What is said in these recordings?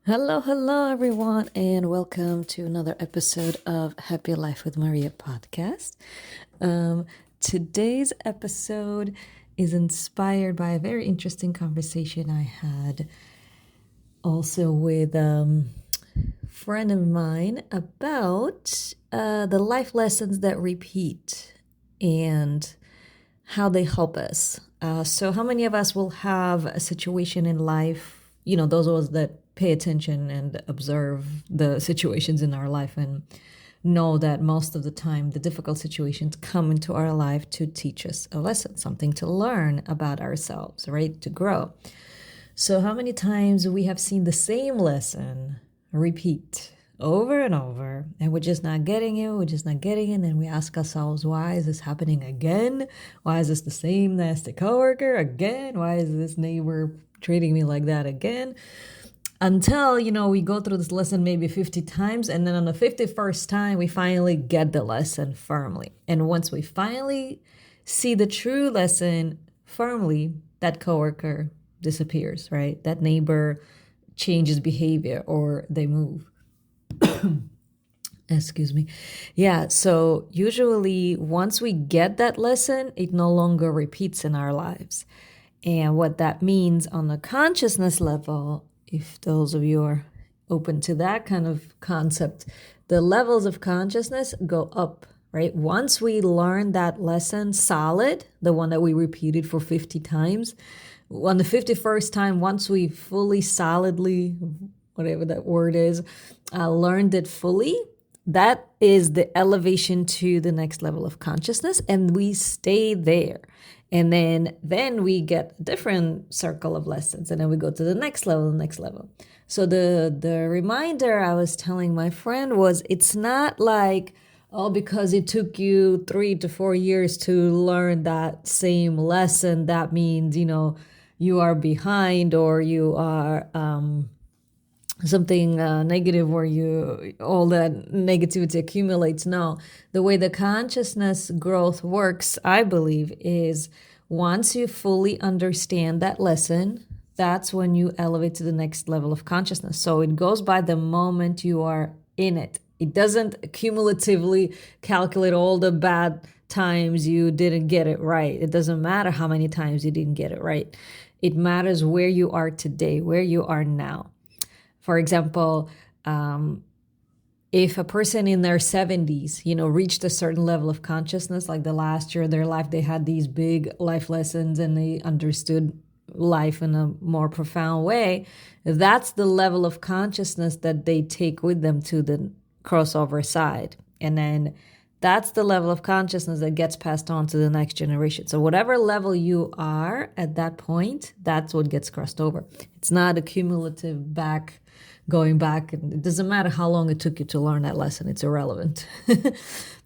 Hello, everyone, and welcome to another episode of Happy Life with Maria podcast. Um, Today's episode is inspired by a very interesting conversation I had also with a friend of mine about the life lessons that repeat and how they help us. So, how many of us will have a situation in life, those of us that pay attention and observe the situations in our life and know that most of the time the difficult situations come into our life to teach us a lesson, something to learn about ourselves, right? To grow. So, how many times we have seen the same lesson repeat over and over, and we're just not getting it, and then we ask ourselves, why is this happening again? Why is this the same nasty coworker again? Why is this neighbor treating me like that again? Until, we go through this lesson maybe 50 times, and then on the 51st time, we finally get the lesson firmly. And once we finally see the true lesson firmly, that coworker disappears, right? That neighbor changes behavior or they move. Excuse me. Yeah, so usually once we get that lesson, it no longer repeats in our lives. And what that means on the consciousness level, if those of you are open to that kind of concept, the levels of consciousness go up, right? Once we learn that lesson solid, the one that we repeated for 50 times, on the 51st time, once we fully, solidly, whatever that word is, learned it fully, that is the elevation to the next level of consciousness, and we stay there. And then we get a different circle of lessons, and then we go to the next level. So the reminder I was telling my friend was, it's not like, oh, because it took you 3 to 4 years to learn that same lesson, that means, you are behind or you are something negative where all that negativity accumulates. No, the way the consciousness growth works, I believe, is once you fully understand that lesson, that's when you elevate to the next level of consciousness. So it goes by the moment you are in it. It doesn't cumulatively calculate all the bad times you didn't get it right. It doesn't matter how many times you didn't get it right. It matters where you are today, where you are now. For example, if a person in their 70s, reached a certain level of consciousness, like the last year of their life, they had these big life lessons and they understood life in a more profound way, that's the level of consciousness that they take with them to the crossover side. And then that's the level of consciousness that gets passed on to the next generation. So whatever level you are at that point, that's what gets crossed over. It's not a cumulative going back. And it doesn't matter how long it took you to learn that lesson. It's irrelevant.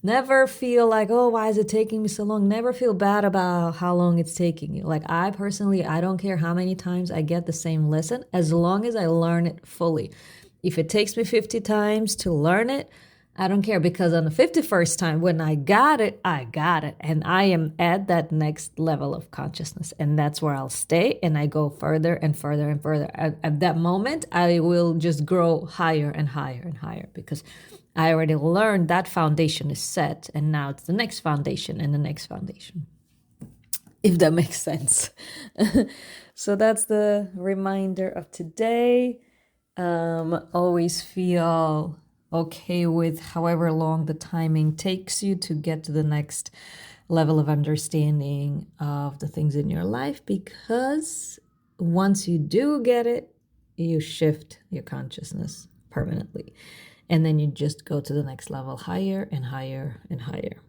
Never feel like, oh, why is it taking me so long? Never feel bad about how long it's taking you. Like I don't care how many times I get the same lesson, as long as I learn it fully. If it takes me 50 times to learn it, I don't care, because on the 51st time, when I got it, and I am at that next level of consciousness, and that's where I'll stay, and I go further and further and further. At that moment, I will just grow higher and higher and higher, because I already learned that foundation is set, and now it's the next foundation and the next foundation, if that makes sense. So that's the reminder of today. Always feel okay with however long the timing takes you to get to the next level of understanding of the things in your life, because once you do get it, you shift your consciousness permanently, and then you just go to the next level, higher and higher and higher.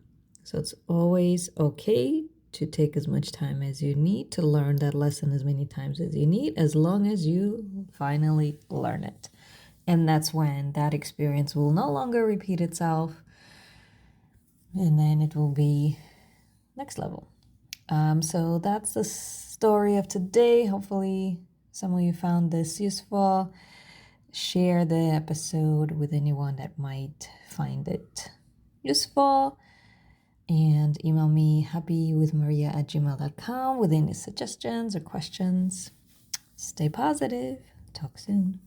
So it's always okay to take as much time as you need to learn that lesson, as many times as you need, as long as you finally learn it. And that's when that experience will no longer repeat itself. And then it will be next level. So that's the story of today. Hopefully some of you found this useful. Share the episode with anyone that might find it useful. And email me happywithmaria@gmail.com with any suggestions or questions. Stay positive. Talk soon.